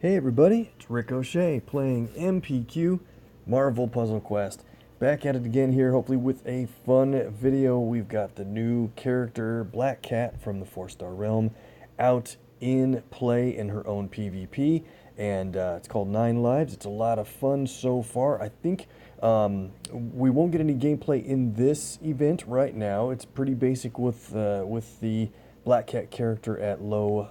Hey everybody, it's Rick O'Shea playing MPQ Marvel Puzzle Quest. Back at it again here, hopefully with a fun video. We've got the new character, Black Cat from the 4-Star Realm, out in play in her own PvP, and it's called 9 Lives. It's a lot of fun so far. I think we won't get any gameplay in this event right now. It's pretty basic with the Black Cat character at low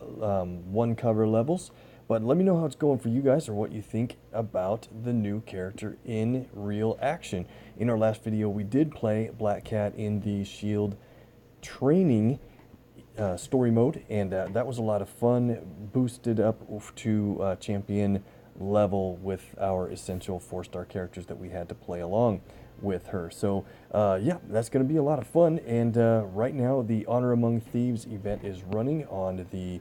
1 cover levels. But let me know how it's going for you guys or what you think about the new character in real action. In our last video, we did play Black Cat in the Shield training story mode, and that was a lot of fun, boosted up to champion level with our essential 4-star characters that we had to play along with her. So yeah, that's going to be a lot of fun, and right now the Honor Among Thieves event is running on the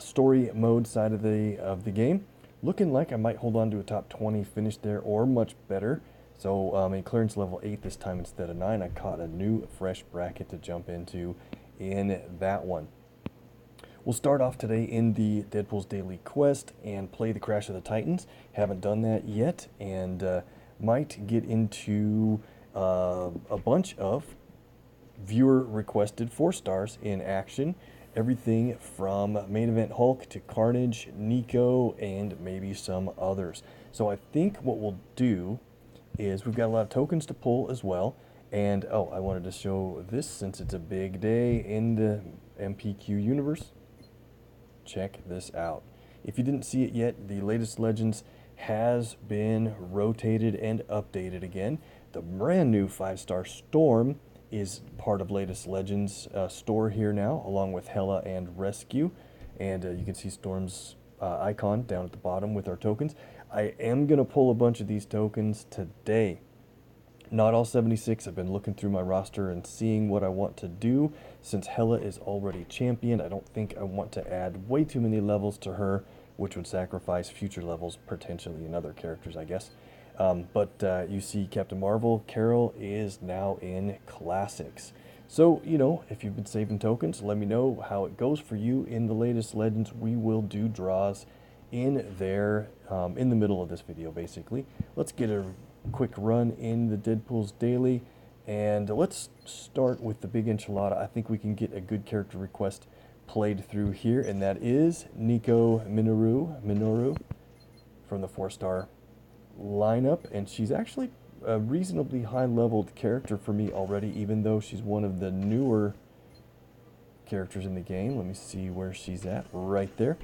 story mode side of the game. Looking like I might hold on to a top 20 finish there or much better. So in clearance level 8 this time instead of 9, I caught a new fresh bracket to jump into in that one. We'll start off today in the Deadpool's Daily Quest and play the Crash of the Titans. Haven't done that yet, and might get into a bunch of viewer requested 4-stars in action. Everything from main event Hulk to Carnage, Nico, and maybe some others. So I think what we'll do is we've got a lot of tokens to pull as well. And oh, I wanted to show this since it's a big day in the MPQ universe. Check this out. If you didn't see it yet, the latest Legends has been rotated and updated again. The brand new 5-star Storm is part of latest Legends store here now, along with Hela and Rescue. And you can see Storm's icon down at the bottom with our tokens. I am going to pull a bunch of these tokens today. Not all 76. I've been looking through my roster and seeing what I want to do. Since Hela is already championed, I don't think I want to add way too many levels to her, which would sacrifice future levels potentially in other characters, I guess. But you see Captain Marvel, Carol is now in Classics. So, you know, if you've been saving tokens, let me know how it goes for you in the latest Legends. We will do draws in there, in the middle of this video, basically. Let's get a quick run in the Deadpool's Daily, and let's start with the big enchilada. I think we can get a good character request played through here, and that is Nico Minoru from the 4-star lineup, and she's actually a reasonably high-leveled character for me already, even though she's one of the newer characters in the game. Let me see where she's at. Right there.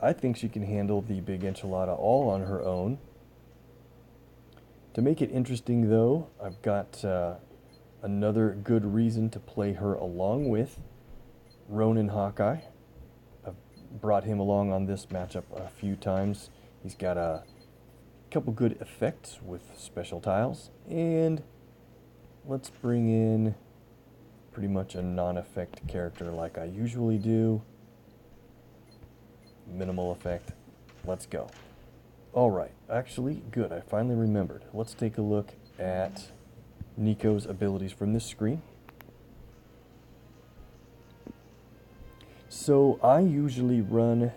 I think she can handle the big enchilada all on her own. To make it interesting, though, I've got another good reason to play her along with Ronin Hawkeye. I've brought him along on this matchup a few times. He's got a couple good effects with special tiles, and let's bring in pretty much a non-effect character like I usually do. Minimal effect. Let's go. Alright, actually, good, I finally remembered. Let's take a look at Nico's abilities from this screen. So I usually run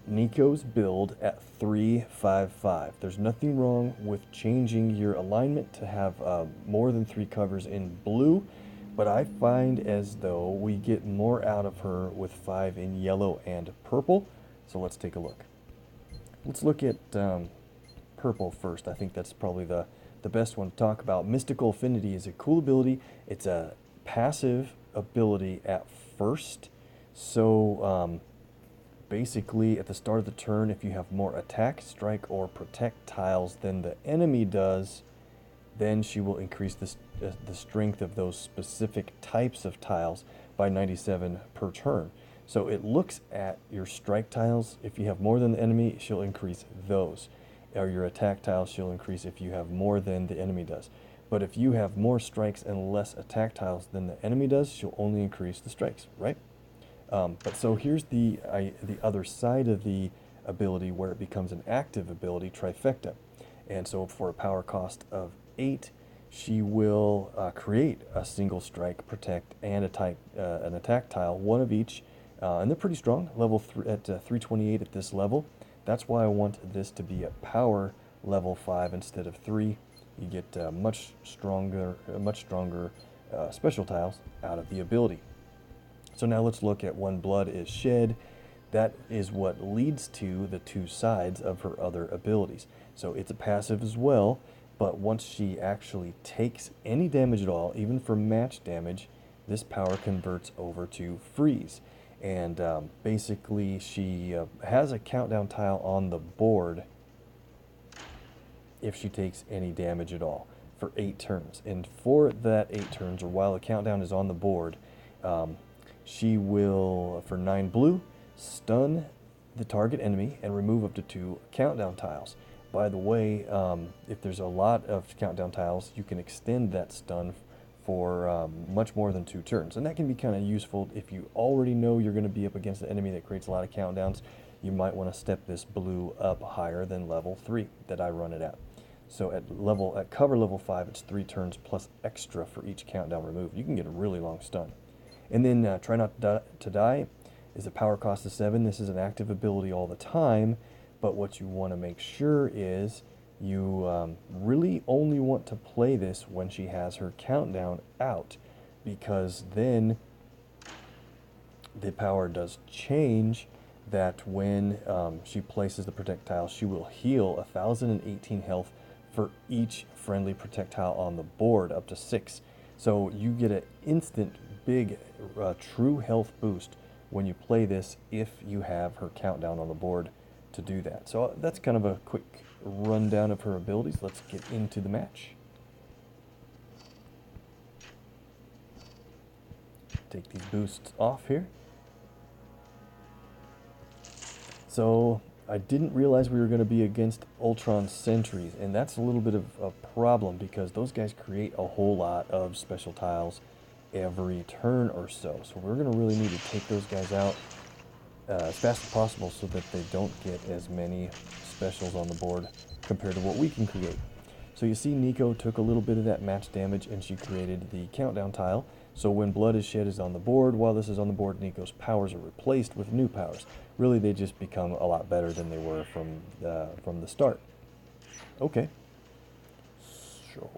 Nico's build at 3-5-5. There's nothing wrong with changing your alignment to have more than 3 covers in blue, but I find as though we get more out of her with 5 in yellow and purple. So let's take a look. Let's look at purple first. I think that's probably the best one to talk about. Mystical Affinity is a cool ability. It's a passive ability at first. So basically, at the start of the turn, if you have more attack, strike, or protect tiles than the enemy does, then she will increase the strength of those specific types of tiles by 97 per turn. So it looks at your strike tiles. If you have more than the enemy, she'll increase those. Or your attack tiles, she'll increase if you have more than the enemy does. But if you have more strikes and less attack tiles than the enemy does, she'll only increase the strikes, right? But so here's the other side of the ability where it becomes an active ability, Trifecta. And so for a power cost of 8, she will create a single strike, protect, and an attack tile, one of each. And they're pretty strong, level at 328 at this level. That's why I want this to be a power level 5 instead of 3. You get much stronger special tiles out of the ability. So now let's look at when blood is shed. That is what leads to the 2 sides of her other abilities. So it's a passive as well, but once she actually takes any damage at all, even for match damage, this power converts over to freeze. And basically she has a countdown tile on the board if she takes any damage at all for 8 turns. And for that 8 turns, or while the countdown is on the board, she will, for 9 blue, stun the target enemy and remove up to 2 countdown tiles. By the way, if there's a lot of countdown tiles, you can extend that stun for much more than 2 turns. And that can be kind of useful if you already know you're going to be up against an enemy that creates a lot of countdowns. You might want to step this blue up higher than level 3 that I run it at. So at cover level 5, it's 3 turns plus extra for each countdown removed. You can get a really long stun. And then Try Not to Die is a power cost of 7. This is an active ability all the time, but what you want to make sure is you really only want to play this when she has her countdown out, because then the power does change that when she places the projectile, she will heal 1,018 health for each friendly projectile on the board, up to 6. So you get an instant big true health boost when you play this if you have her countdown on the board to do that. So that's kind of a quick rundown of her abilities. Let's get into the match. Take these boosts off here. So I didn't realize we were going to be against Ultron sentries, and that's a little bit of a problem because those guys create a whole lot of special tiles every turn or so. So we're going to really need to take those guys out as fast as possible so that they don't get as many specials on the board compared to what we can create. So you see Nico took a little bit of that match damage and she created the countdown tile. So when Blood is Shed is on the board, while this is on the board, Nico's powers are replaced with new powers. Really, they just become a lot better than they were from the start. Okay. So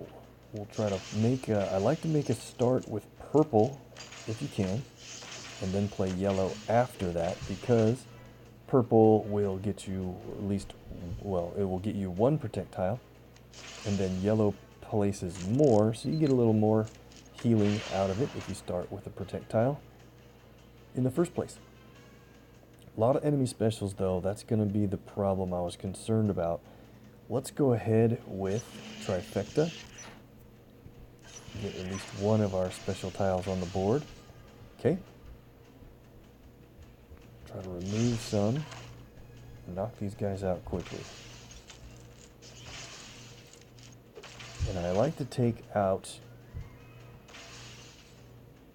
we'll try to make, I like to make a start with purple, if you can, and then play yellow after that, because purple will get you at least, well, it will get you 1 projectile, and then yellow places more, so you get a little more healing out of it if you start with a projectile in the first place. A lot of enemy specials though, that's going to be the problem I was concerned about. Let's go ahead with trifecta. Get at least 1 of our special tiles on the board. Okay. Try to remove some. Knock these guys out quickly. And I like to take out,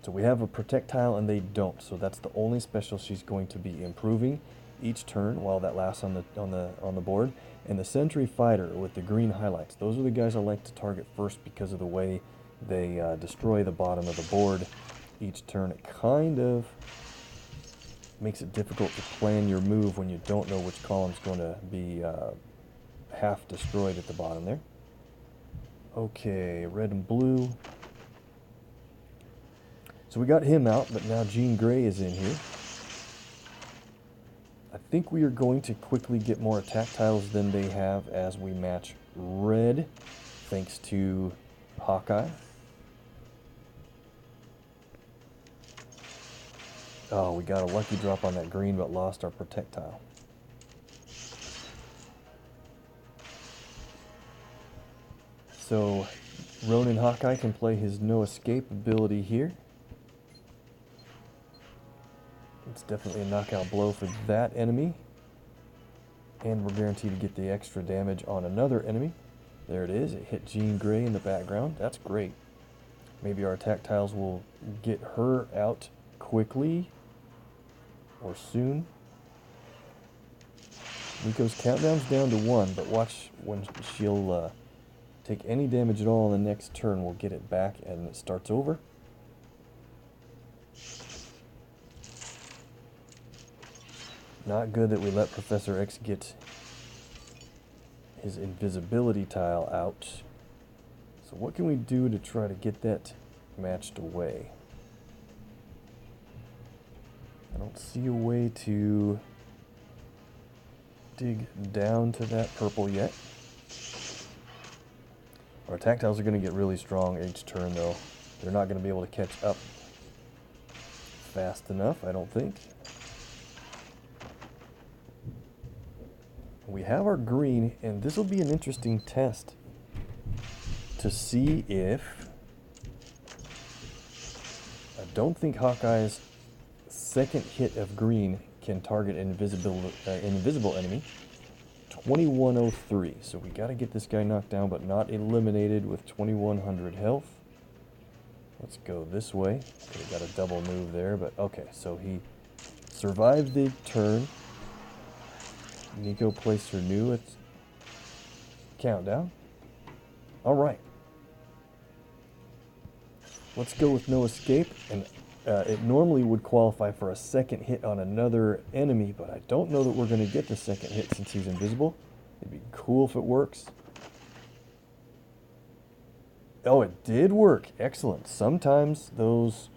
so we have a protect tile and they don't, so that's the only special she's going to be improving each turn while that lasts on the board. And the sentry fighter with the green highlights, those are the guys I like to target first because of the way they destroy the bottom of the board each turn. It kind of makes it difficult to plan your move when you don't know which column's going to be half destroyed at the bottom there. Okay, red and blue. So we got him out, but now Jean Grey is in here. I think we are going to quickly get more attack tiles than they have as we match red, thanks to Hawkeye. Oh, we got a lucky drop on that green, but lost our protect tile. So Ronin Hawkeye can play his no escape ability here. It's definitely a knockout blow for that enemy. And we're guaranteed to get the extra damage on another enemy. There it is. It hit Jean Grey in the background. That's great. Maybe our attack tiles will get her out quickly or soon. Nico's countdown's down to 1, but watch when she'll take any damage at all in the next turn. We'll get it back and it starts over. Not good that we let Professor X get his invisibility tile out. So what can we do to try to get that matched away? I don't see a way to dig down to that purple yet. Our attack tiles are going to get really strong each turn, though. They're not going to be able to catch up fast enough, I don't think. We have our green, and this will be an interesting test to see if... I don't think Hawkeye's second hit of green can target an invisible enemy. 2103, so we got to get this guy knocked down, but not eliminated with 2100 health. Let's go this way. Could have got a double move there, but okay, so he survived the turn. Nico placed her new countdown. All right. Let's go with no escape, and it normally would qualify for a second hit on another enemy, but I don't know that we're going to get the second hit since he's invisible. It'd be cool if it works. Oh, it did work. Excellent. Sometimes those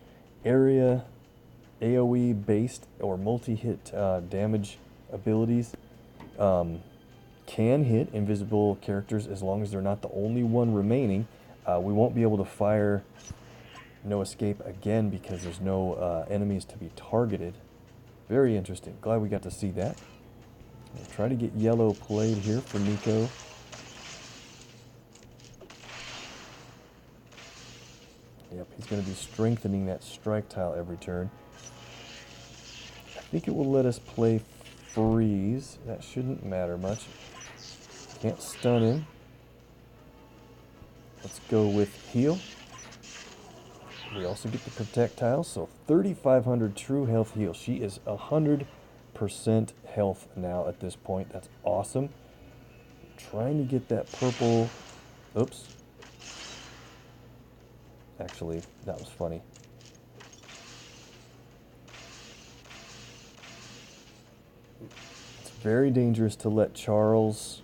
area AoE based or multi-hit damage abilities can hit invisible characters as long as they're not the only one remaining. We won't be able to fire no escape again because there's no enemies to be targeted. Very interesting. Glad we got to see that. We'll try to get yellow played here for Nico. Yep, he's going to be strengthening that strike tile every turn. I think it will let us play freeze. That shouldn't matter much. Can't stun him. Let's go with heal. We also get the protect tile, so 3,500 true health heal. She is 100% health now at this point. That's awesome. Trying to get that purple. Oops. Actually, that was funny. It's very dangerous to let Charles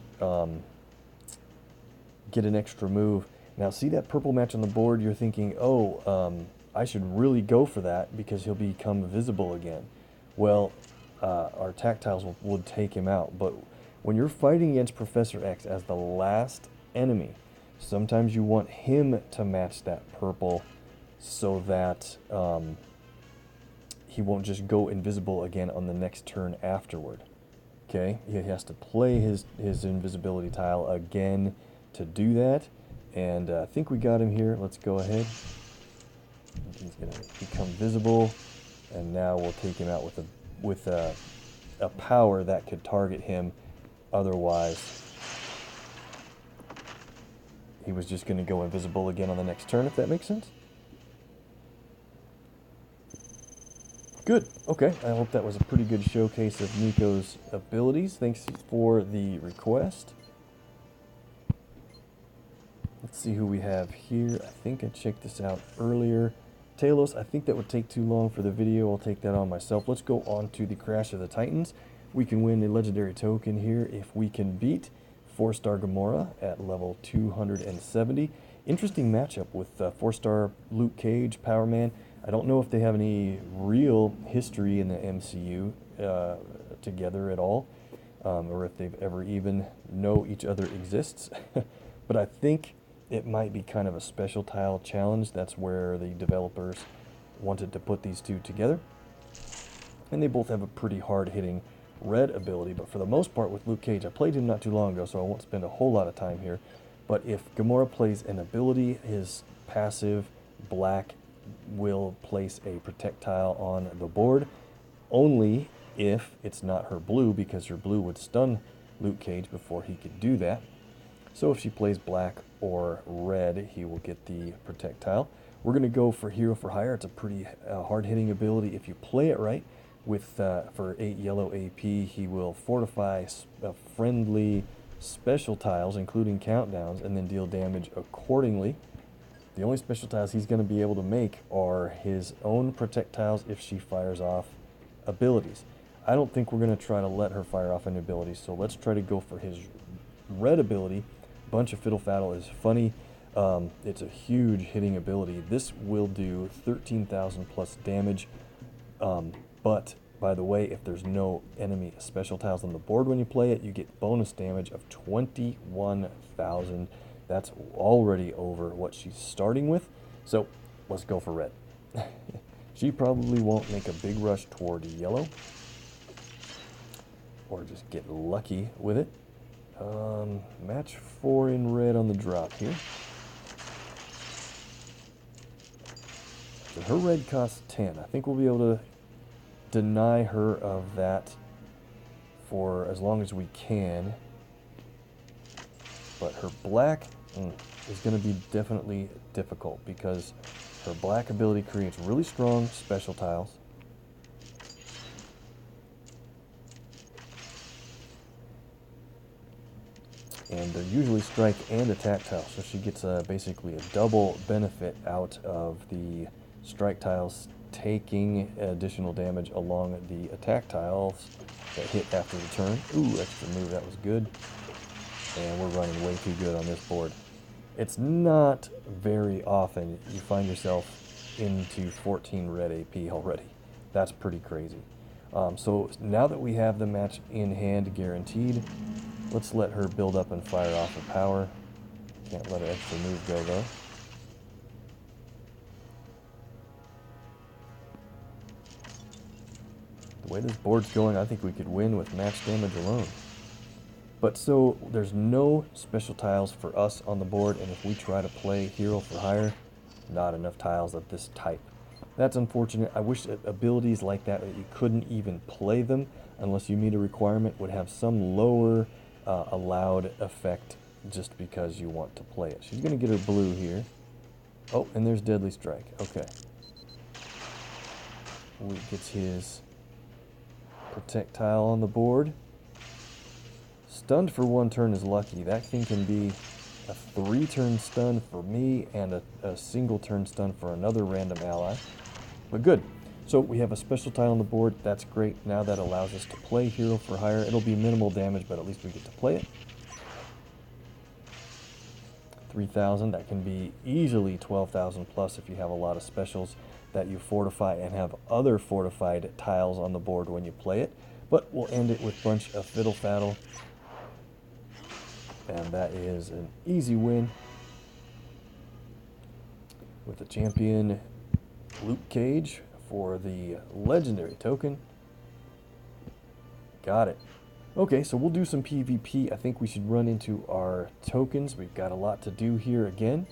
get an extra move. Now, see that purple match on the board, you're thinking, oh, I should really go for that because he'll become visible again. Well, our tactiles would take him out. But when you're fighting against Professor X as the last enemy, sometimes you want him to match that purple so that he won't just go invisible again on the next turn afterward. Okay, he has to play his invisibility tile again to do that. And I think we got him here. Let's go ahead. He's going to become visible, and now we'll take him out with a power that could target him. Otherwise, he was just going to go invisible again on the next turn, if that makes sense. Good. Okay. I hope that was a pretty good showcase of Nico's abilities. Thanks for the request. Let's see who we have here. I think I checked this out earlier. Talos, I think that would take too long for the video. I'll take that on myself. Let's go on to the Crash of the Titans. We can win a legendary token here if we can beat 4-star Gamora at level 270. Interesting matchup with 4-star Luke Cage, Power Man. I don't know if they have any real history in the MCU together at all, or if they've ever even know each other exists. But I think it might be kind of a special tile challenge. That's where the developers wanted to put these two together. And they both have a pretty hard-hitting red ability, but for the most part with Luke Cage, I played him not too long ago, so I won't spend a whole lot of time here. But if Gamora plays an ability, his passive black will place a protect tile on the board, only if it's not her blue, because her blue would stun Luke Cage before he could do that. So if she plays black or red, he will get the protect tile. We're going to go for Hero for Hire. It's a pretty hard-hitting ability if you play it right. With for 8 yellow AP, he will fortify friendly special tiles, including countdowns, and then deal damage accordingly. The only special tiles he's going to be able to make are his own protect tiles if she fires off abilities. I don't think we're going to try to let her fire off any abilities, so let's try to go for his red ability. Bunch of Fiddle Faddle is funny. It's a huge hitting ability. This will do 13,000 plus damage, but by the way, if there's no enemy special tiles on the board when you play it, you get bonus damage of 21,000. That's already over what she's starting with, so let's go for red. She probably won't make a big rush toward yellow, or just get lucky with it. Match 4 in red on the drop here. So her red costs 10. I think we'll be able to deny her of that for as long as we can. But her black is going to be definitely difficult because her black ability creates really strong special tiles. And they're usually strike and attack tiles, so she gets basically a double benefit out of the strike tiles taking additional damage along the attack tiles that hit after the turn. Ooh, extra move, that was good. And we're running way too good on this board. It's not very often you find yourself into 14 red AP already. That's pretty crazy. So now that we have the match in hand guaranteed, let's let her build up and fire off her power. Can't let her extra move go though. The way this board's going, I think we could win with match damage alone. But so there's no special tiles for us on the board, and if we try to play hero for hire, not enough tiles of this type. That's unfortunate. I wish that abilities like that you couldn't even play them unless you meet a requirement, would have some lower allowed effect just because you want to play it. She's going to get her blue here. Oh, and there's Deadly Strike. Okay. We gets his protect tile on the board. Stunned for 1 turn is lucky. That thing can be a 3-turn stun for me and a single turn stun for another random ally. But good. So we have a special tile on the board. That's great. Now that allows us to play hero for hire. It'll be minimal damage, but at least we get to play it. 3,000. That can be easily 12,000 plus if you have a lot of specials that you fortify and have other fortified tiles on the board when you play it. But we'll end it with a bunch of Fiddle Faddle. And that is an easy win with the champion Luke Cage for the legendary token. Got it. Okay, so we'll do some PvP. I think we should run into our tokens. We've got a lot to do here again.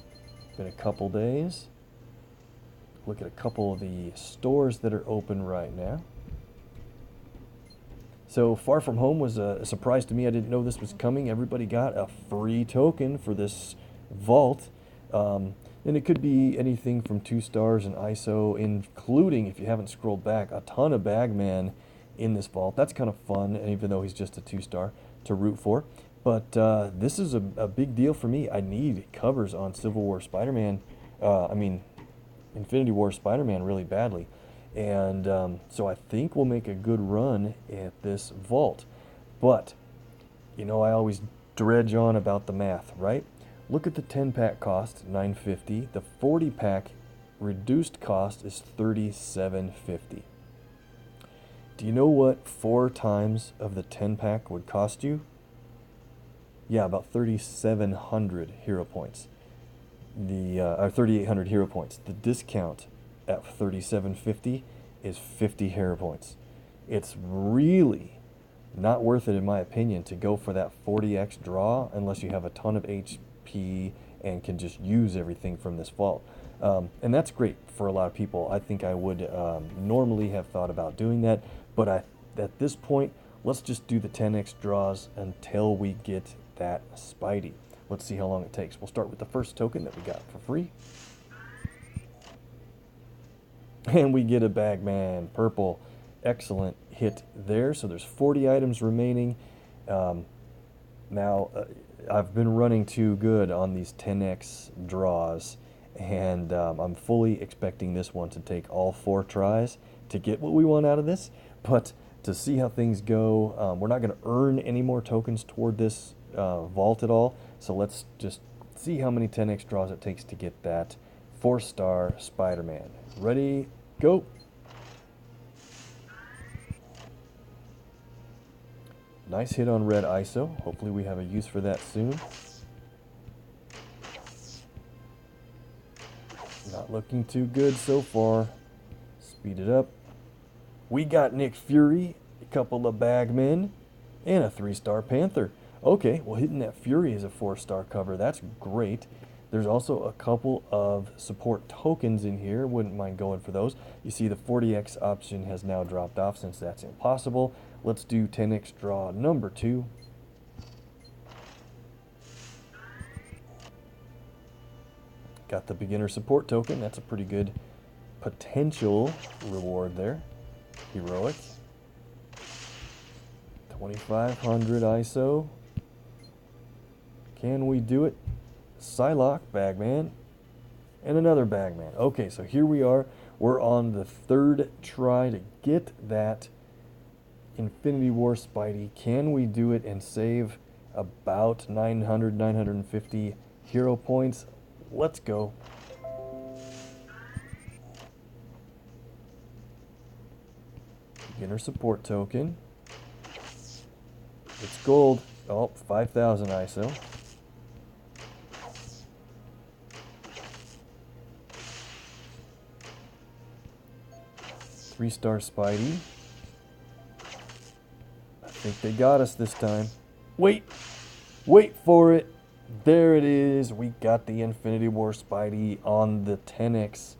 Been a couple days. Look at a couple of the stores that are open right now. So Far From Home was a surprise to me. I didn't know this was coming. Everybody got a free token for this vault. And it could be anything from 2 stars and ISO, including, if you haven't scrolled back, a ton of Bagman in this vault. That's kind of fun, even though he's just a 2-star to root for. But this is a big deal for me. I need covers on Civil War Spider-Man. Infinity War Spider-Man really badly. And so I think we'll make a good run at this vault. But, you know, I always dredge on about the math, right? Look at the 10-pack cost, $9.50. The 40-pack reduced cost is $37.50. Do you know what 4 times of the 10-pack would cost you? Yeah, about 3,700 hero points. Or 3,800 hero points. The discount at $37.50 is 50 hero points. It's really not worth it, in my opinion, to go for that 40x draw unless you have a ton of HP and can just use everything from this vault. And that's great for a lot of people. I think I would normally have thought about doing that, but at this point, let's just do the 10x draws until we get that Spidey. Let's see how long it takes. We'll start with the first token that we got for free. And we get a Bagman purple. Excellent hit there. So there's 40 items remaining. Now, I've been running too good on these 10x draws, and I'm fully expecting this one to take all 4 tries to get what we want out of this. But to see how things go. We're not going to earn any more tokens toward this vault at all, so let's just see how many 10x draws it takes to get that 4-star Spider-Man. Ready, go. Nice hit on red ISO. Hopefully we have a use for that soon. Not looking too good so far. Speed it up. We got Nick Fury, a couple of Bagmen, and a 3-star Panther. Okay, well, hitting that Fury is a 4-star cover. That's great. There's also a couple of support tokens in here. Wouldn't mind going for those. You see the 40x option has now dropped off since that's impossible. Let's do 10x draw number 2. Got the beginner support token. That's a pretty good potential reward there. Heroic. 2500 ISO. Can we do it? Psylocke, Bagman, and another Bagman. Okay, so here we are. We're on the 3rd try to get that Infinity War Spidey. Can we do it and save about 900, 950 hero points? Let's go. Beginner support token. It's gold. Oh, 5,000 ISO. Three-star Spidey. I think they got us this time. Wait for it. There it is. We got the Infinity War Spidey on the 10x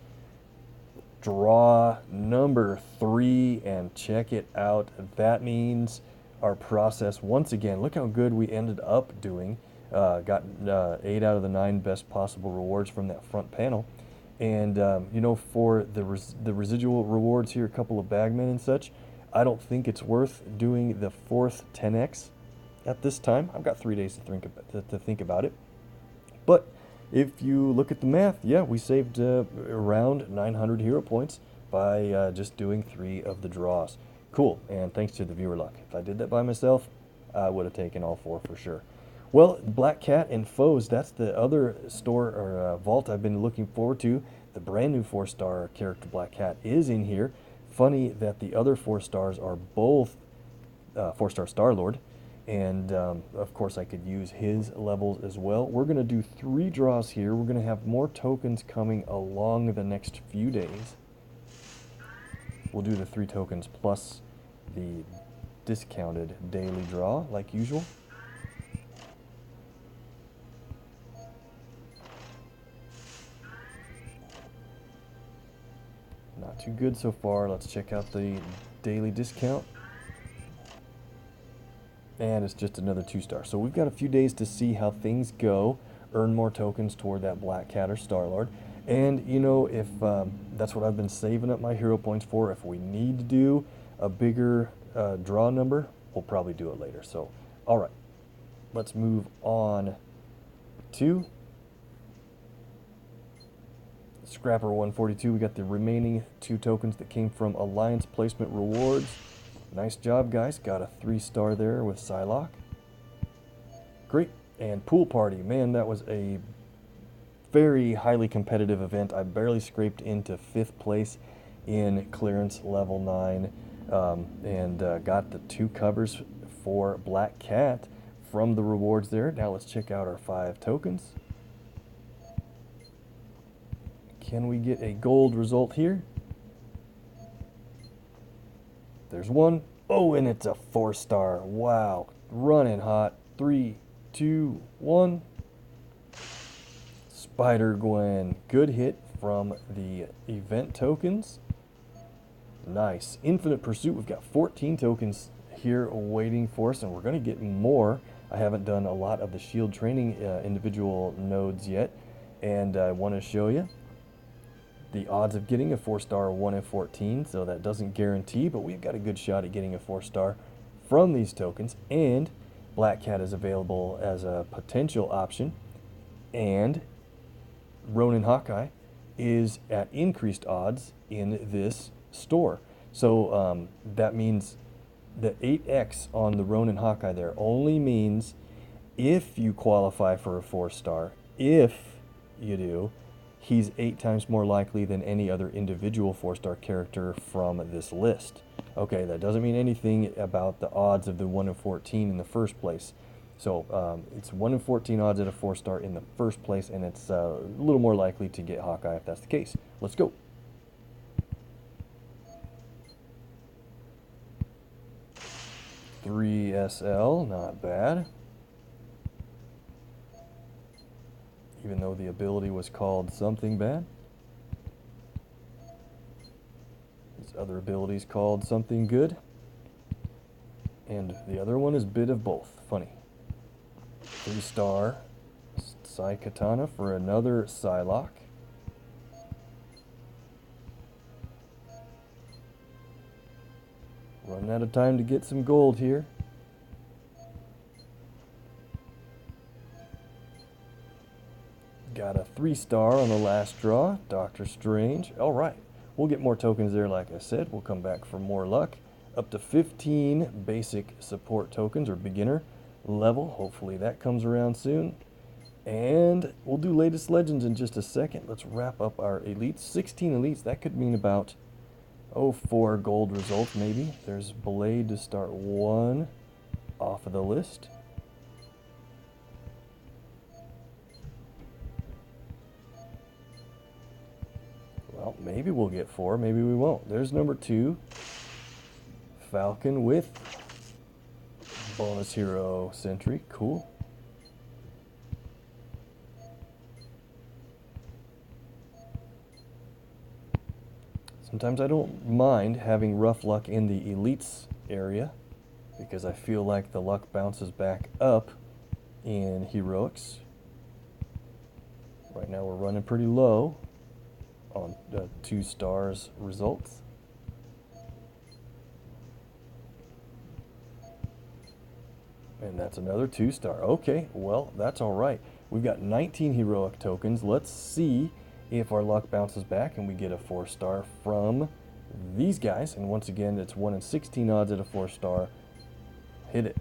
draw number 3, and check it out. That means our process, once again, look how good we ended up doing. Got 8 out of the 9 best possible rewards from that front panel. And, you know, for the residual rewards here, a couple of Bagmen and such, I don't think it's worth doing the 4th 10x at this time. I've got 3 days to think about it. But if you look at the math, yeah, we saved around 900 hero points by just doing 3 of the draws. Cool, and thanks to the viewer luck. If I did that by myself, I would have taken all 4 for sure. Well, Black Cat and Foes, that's the other store or vault I've been looking forward to. The brand new 4-star character Black Cat is in here. Funny that the other 4 stars are both 4-star Star-Lord. And, of course, I could use his levels as well. We're going to do 3 draws here. We're going to have more tokens coming along the next few days. We'll do the 3 tokens plus the discounted daily draw, like usual. Not too good so far. Let's check out the daily discount. And it's just another 2-star. So we've got a few days to see how things go, earn more tokens toward that Black Cat or Star-Lord. And, you know, if that's what I've been saving up my hero points for, if we need to do a bigger draw number, we'll probably do it later. So, all right, let's move on to Scrapper 142. We got the remaining 2 tokens that came from Alliance Placement Rewards. Nice job, guys. Got a 3-star there with Psylocke. Great. And Pool Party. Man, that was a very highly competitive event. I barely scraped into 5th place in clearance level 9 and got the 2 covers for Black Cat from the rewards there. Now let's check out our 5 tokens. Can we get a gold result here? There's one. Oh, and it's a 4-star. Wow. Running hot. 3, 2, 1. Spider-Gwen. Good hit from the event tokens. Nice. Infinite Pursuit. We've got 14 tokens here waiting for us, and we're going to get more. I haven't done a lot of the shield training individual nodes yet, and I want to show you the odds of getting a 4-star 1 in 14, so that doesn't guarantee, but we've got a good shot at getting a 4-star from these tokens. And Black Cat is available as a potential option, and Ronin Hawkeye is at increased odds in this store. So that means the 8X on the Ronin Hawkeye there only means if you qualify for a 4-star. If you do, he's 8 times more likely than any other individual 4-star character from this list. Okay, that doesn't mean anything about the odds of the 1 in 14 in the first place. So it's 1 in 14 odds at a 4-star in the first place, and it's a little more likely to get Hawkeye if that's the case. Let's go. Three SL, not bad. Even though the ability was called something bad. His other ability is called something good. And the other one is bit of both. Funny. 3-star Sai Katana for another Psylocke. Running out of time to get some gold here. Got a 3-star on the last draw, Doctor Strange. All right, we'll get more tokens there like I said. We'll come back for more luck. Up to 15 basic support tokens or beginner level. Hopefully that comes around soon. And we'll do latest legends in just a second. Let's wrap up our elites. 16 elites, that could mean about 4 gold results maybe. There's Blade to start 1 off of the list. Well, maybe we'll get 4, maybe we won't. There's number 2. Falcon with bonus hero Sentry. Cool. Sometimes I don't mind having rough luck in the elites area because I feel like the luck bounces back up in heroics. Right now we're running pretty low on 2 stars results. And that's another 2-star. Okay, well, that's all right. We've got 19 heroic tokens. Let's see if our luck bounces back and we get a 4-star from these guys. And once again, it's 1 in 16 odds at a 4-star. Hit it.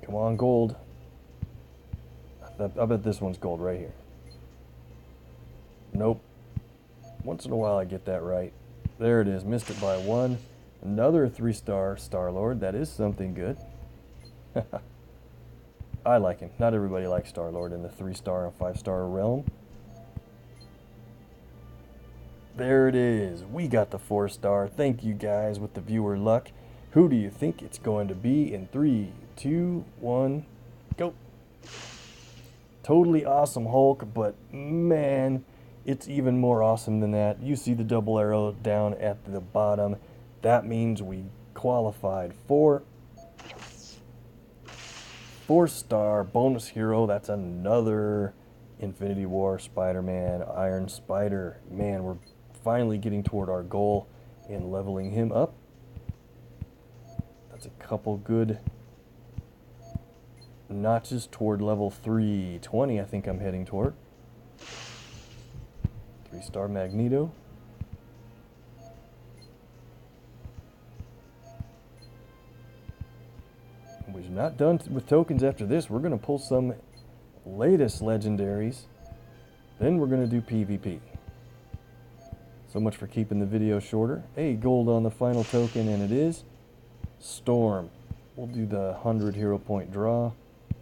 Come on, gold. I bet this one's gold right here. Nope. Once in a while I get that right. There it is. Missed it by 1. Another 3-star Star-Lord. That is something good. I like him. Not everybody likes Star-Lord in the 3-star and 5-star realm. There it is. We got the 4-star. Thank you guys with the viewer luck. Who do you think it's going to be in 3, 2, 1, go. Totally awesome Hulk, but man, it's even more awesome than that. You see the double arrow down at the bottom. That means we qualified for 4-star bonus hero. That's another Infinity War Spider-Man, Iron Spider. Man, we're finally getting toward our goal in leveling him up. That's a couple good notches toward level 320, I think I'm heading toward. 3-star Magneto. We're not done with tokens after this. We're going to pull some latest legendaries. Then we're going to do PvP. So much for keeping the video shorter. Hey, gold on the final token, and it is Storm. We'll do the 100 hero point draw.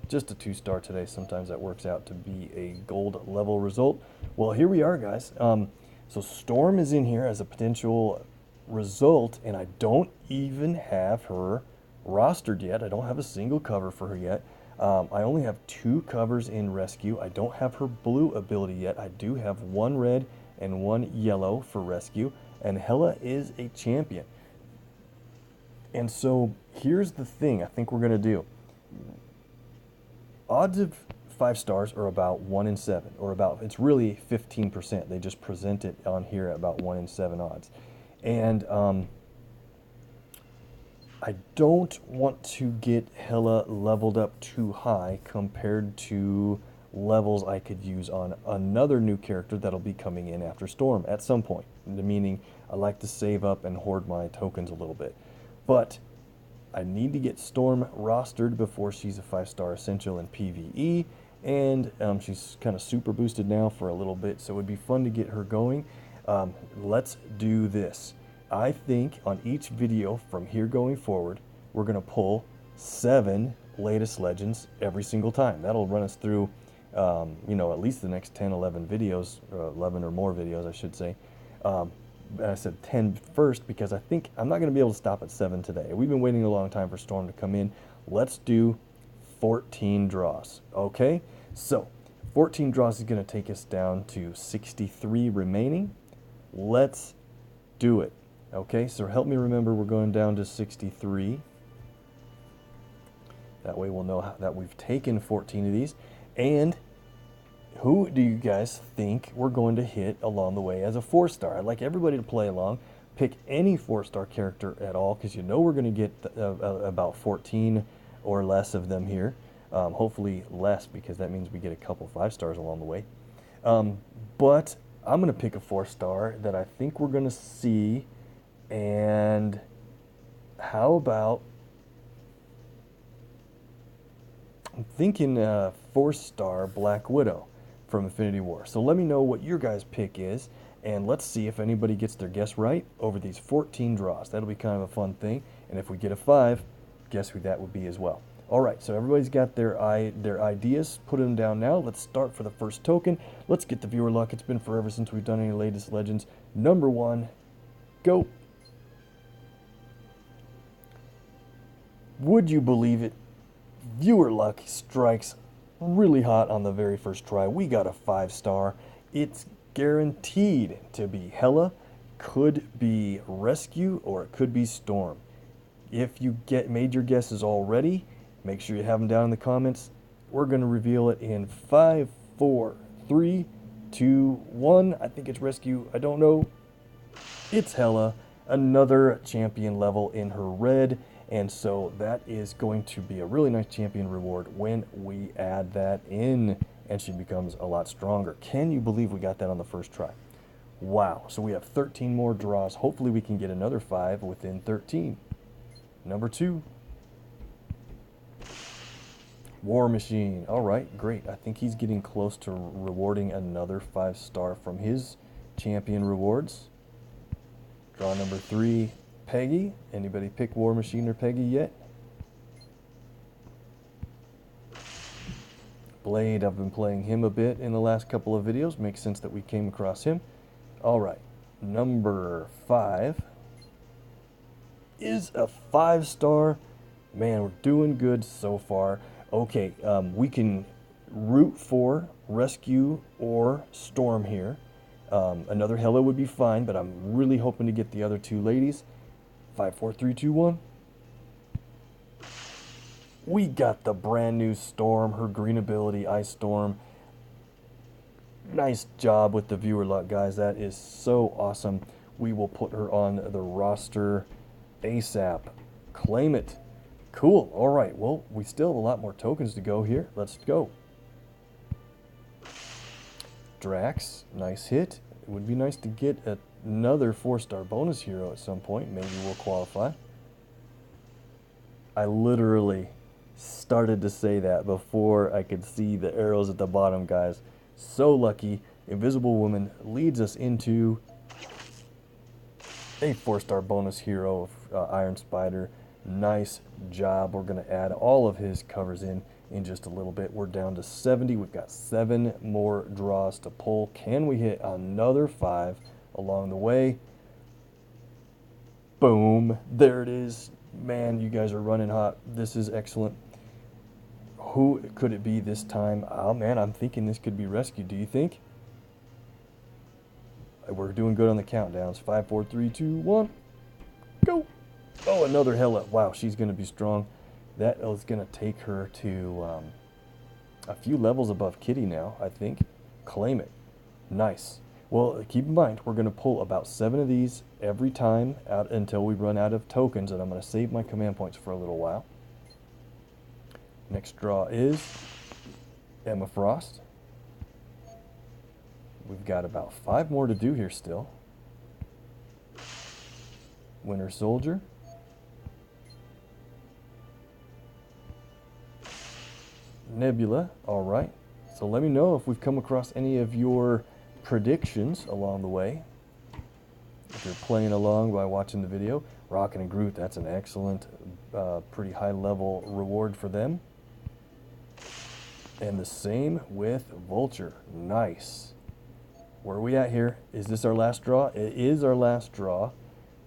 Just a 2-star today. Sometimes that works out to be a gold level result. Well, here we are, guys. So Storm is in here as a potential result, and I don't even have her rostered yet. I don't have a single cover for her yet. I only have 2 covers in Rescue. I don't have her blue ability yet. I do have 1 red and 1 yellow for Rescue, and Hela is a champion. And so here's the thing I think we're going to do. Odds of 5 stars are about 1 in 7, or about, it's really 15%. They just present it on here at about 1 in 7 odds. And I don't want to get Hela leveled up too high compared to levels I could use on another new character that'll be coming in after Storm at some point. Meaning I like to save up and hoard my tokens a little bit. But I need to get Storm rostered before she's a 5-star essential in PvE, and she's kind of super boosted now for a little bit, so it would be fun to get her going. Let's do this. I think on each video from here going forward, we're going to pull 7 latest legends every single time. That'll run us through, you know, at least the next 10, 11 videos, 11 or more videos, I should say. I said 10 first because I think I'm not going to be able to stop at 7 today. We've been waiting a long time for Storm to come in. Let's do 14 draws, okay? So 14 draws is going to take us down to 63 remaining. Let's do it, okay? So help me remember we're going down to 63. That way we'll know that we've taken 14 of these. And who do you guys think we're going to hit along the way as a 4-star? I'd like everybody to play along. Pick any 4-star character at all, because you know we're going to get about 14 or less of them here. Hopefully less, because that means we get a couple 5-stars along the way. But I'm going to pick a 4-star that I think we're going to see. And how about... I'm thinking 4-star Black Widow from Infinity War. So let me know what your guys' pick is, and let's see if anybody gets their guess right over these 14 draws. That'll be kind of a fun thing. And if we get a 5, guess who that would be as well. All right, so everybody's got their ideas. Put them down now. Let's start for the first token. Let's get the viewer luck. It's been forever since we've done any latest legends. Number 1, go. Would you believe it? Viewer luck strikes really hot on the very first try. We got a 5-star. It's guaranteed to be Hela, could be Rescue, or it could be Storm. If you made your guesses already, make sure you have them down in the comments. We're going to reveal it in 5, 4, 3, 2, 1. I think it's Rescue. I don't know. It's Hela, another champion level in her red. And so that is going to be a really nice champion reward when we add that in, and she becomes a lot stronger. Can you believe we got that on the first try? Wow. So we have 13 more draws. Hopefully we can get another 5 within 13. Number 2. War Machine. All right, great. I think he's getting close to rewarding another 5-star from his champion rewards. Draw number 3. Peggy. Anybody pick War Machine or Peggy yet? Blade. I've been playing him a bit in the last couple of videos. Makes sense that we came across him. All right. Number 5 is a 5-star. Man, we're doing good so far. Okay, we can root for Rescue or Storm here. Another Hela would be fine, but I'm really hoping to get the other 2 ladies. 5, 4, 3, 2, 1. We got the brand new Storm, her green ability, Ice Storm. Nice job with the viewer luck, guys. That is so awesome. We will put her on the roster ASAP. Claim it. Cool. All right. Well, we still have a lot more tokens to go here. Let's go. Drax. Nice hit. It would be nice to get another 4-star bonus hero at some point. Maybe we'll qualify. I literally started to say that before I could see the arrows at the bottom, guys. So lucky. Invisible Woman leads us into a 4-star bonus hero of Iron Spider. Nice job. We're going to add all of his covers in just a little bit. We're down to 70. We've got 7 more draws to pull. Can we hit another 5 along the way? Boom. There it is. Man, you guys are running hot. This is excellent. Who could it be this time? Oh, man, I'm thinking this could be Rescue. Do you think? We're doing good on the countdowns. 5, 4, 3, 2, 1. Go. Oh, another Hela. Wow, she's going to be strong. That is going to take her to a few levels above Kitty now, I think. Claim it. Nice. Well, keep in mind, we're going to pull about 7 of these every time out until we run out of tokens, and I'm going to save my command points for a little while. Next draw is Emma Frost. We've got about 5 more to do here still. Winter Soldier. Nebula, alright. So let me know if we've come across any of your predictions along the way. If you're playing along by watching the video. Rocket and Groot, that's an excellent, pretty high level reward for them. And the same with Vulture. Nice. Where are we at here? Is this our last draw? It is our last draw.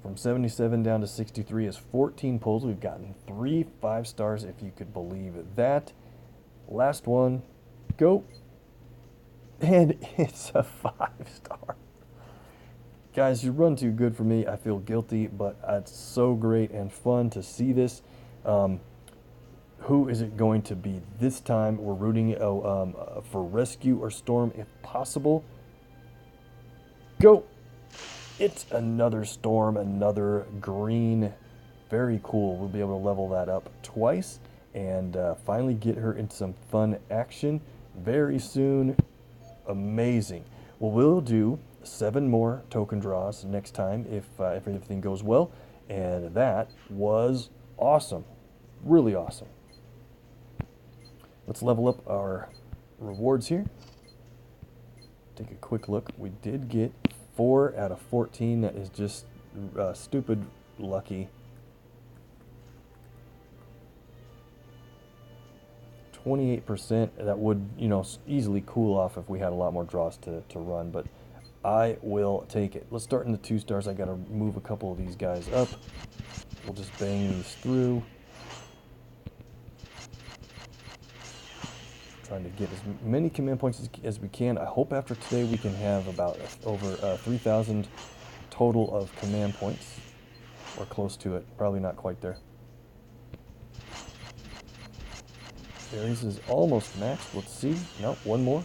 From 77 down to 63 is 14 pulls. We've gotten 3 5-stars, if you could believe that. Last one. Go. And it's a 5-star. Guys, you run too good for me. I feel guilty, but it's so great and fun to see this. Who is it going to be this time? We're rooting for Rescue or Storm if possible. Go! It's another Storm, another green. Very cool. We'll be able to level that up twice and finally get her into some fun action very soon. Amazing. Well, we'll do 7 more token draws next time if everything goes well. And that was awesome. Really awesome. Let's level up our rewards here. Take a quick look. We did get 4 out of 14. That is just stupid lucky. 28%. That would, easily cool off if we had a lot more draws to run, but I will take it. Let's start in the 2 stars. I got to move a couple of these guys up. We'll just bang these through. Trying to get as many command points as we can. I hope after today we can have about over 3,000 total of command points. Or close to it. Probably not quite there. Ares is almost maxed. Let's see. No, one more.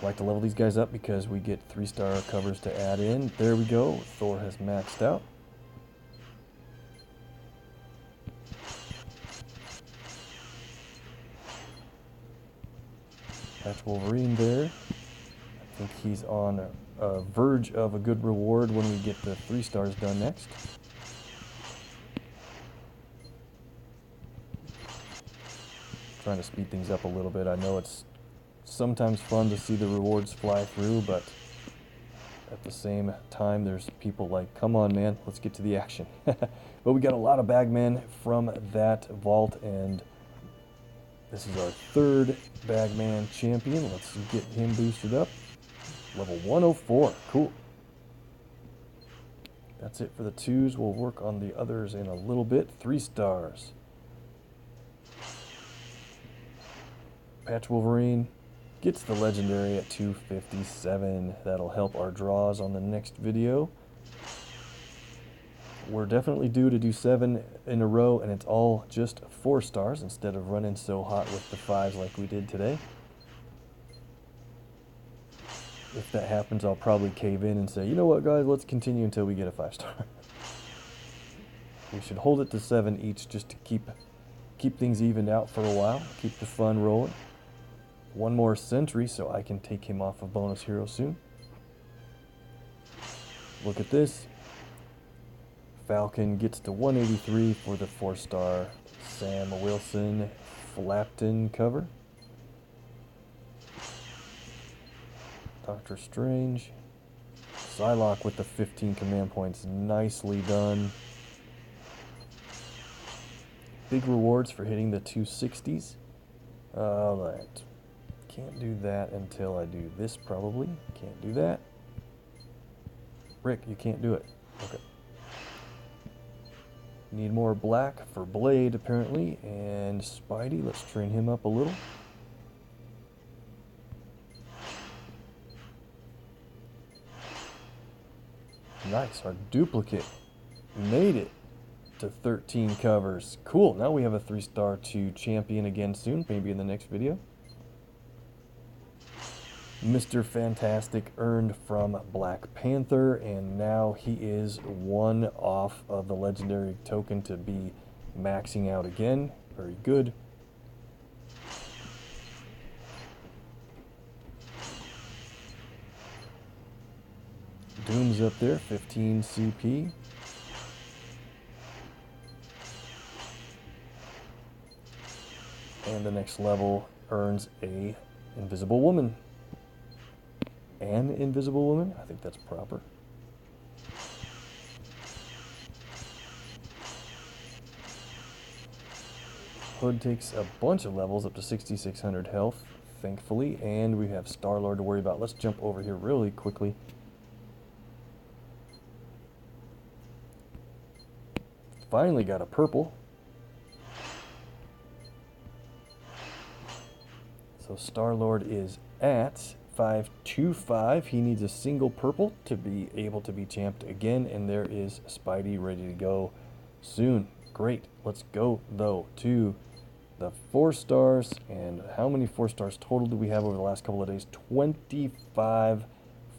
I like to level these guys up because we get 3-star covers to add in. There we go. Thor has maxed out. Patch Wolverine there. I think he's on a verge of a good reward when we get the 3 stars done next. Trying to speed things up a little bit. I know it's sometimes fun to see the rewards fly through, but at the same time there's people like, come on man, let's get to the action. But we got a lot of bagmen from that vault, and this is our 3rd bagman champion. Let's get him boosted up. Level 104, cool. That's it for the 2s. We'll work on the others in a little bit. 3 stars. Patch Wolverine gets the legendary at 257. That'll help our draws on the next video. We're definitely due to do 7 in a row, and it's all just 4 stars instead of running so hot with the 5s like we did today. If that happens, I'll probably cave in and say, you know what guys, let's continue until we get a 5-star. We should hold it to 7 each just to keep things evened out for a while, keep the fun rolling. 1 more sentry so I can take him off of bonus hero soon. Look at this. Falcon gets to 183 for the 4-star Sam Wilson Flapton cover. Doctor Strange. Psylocke with the 15 command points. Nicely done. Big rewards for hitting the 260s. Alright. Can't do that until I do this probably. Can't do that. Rick, you can't do it. Okay. Need more black for Blade apparently. And Spidey, let's train him up a little. Nice, our duplicate made it to 13 covers. Cool, now we have a 3-star to champion again soon, maybe in the next video. Mr. Fantastic earned from Black Panther, and now he is 1 off of the legendary token to be maxing out again. Very good. Tombs up there, 15 CP. And the next level earns a Invisible Woman. An Invisible Woman? I think that's proper. Hood takes a bunch of levels up to 6,600 health, thankfully, and we have Star-Lord to worry about. Let's jump over here really quickly. Finally got a purple. So Star-Lord is at 525. He needs a single purple to be able to be champed again, and there is Spidey ready to go soon. Great. Let's go, though, to the 4 stars. And how many 4 stars total do we have over the last couple of days? 25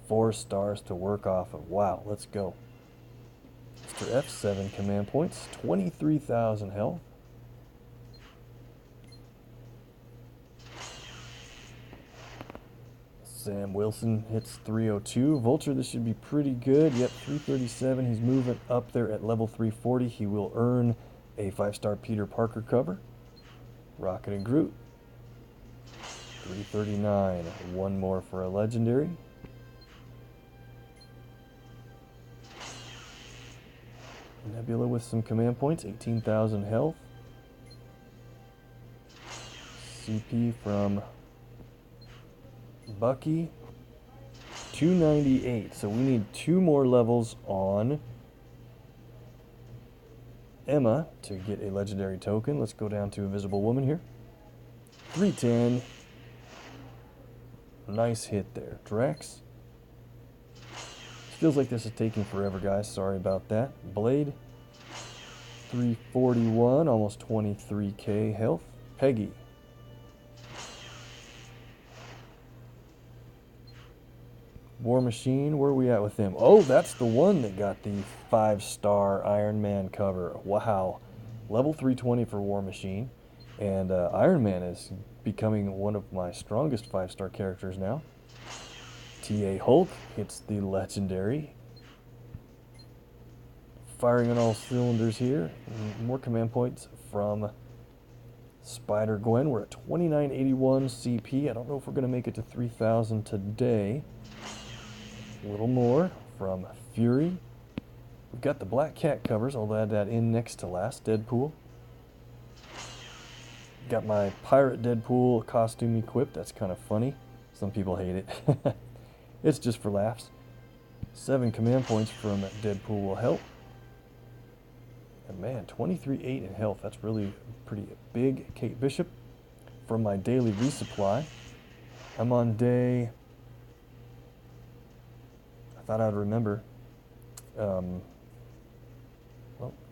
4 stars to work off of. Wow, let's go. Mr. F, 7 command points, 23,000 health. Sam Wilson hits 302. Vulture, this should be pretty good. Yep, 337. He's moving up there at level 340. He will earn a 5-star Peter Parker cover. Rocket and Groot. 339. One more for a legendary. Nebula with some command points, 18,000 health. CP from Bucky, 298. So we need 2 more levels on Emma to get a legendary token. Let's go down to Invisible Woman here. 310. Nice hit there. Drax. Feels like this is taking forever, guys. Sorry about that. Blade. 341. Almost 23k health. Peggy. War Machine, where are we at with him? Oh, that's the one that got the 5-star Iron Man cover. Wow. Level 320 for War Machine. And Iron Man is becoming one of my strongest 5-star characters now. TA Hulk hits the legendary. Firing on all cylinders here. More command points from Spider-Gwen. We're at 2981 CP. I don't know if we're going to make it to 3,000 today. A little more from Fury. We've got the Black Cat covers. I'll add that in next to last. Deadpool. Got my Pirate Deadpool costume equipped. That's kind of funny. Some people hate it. It's just for laughs. 7 command points from Deadpool will help. And man, 23.8 in health. That's really pretty big. Kate Bishop from my daily resupply. I'm on day... I thought I'd remember. Well,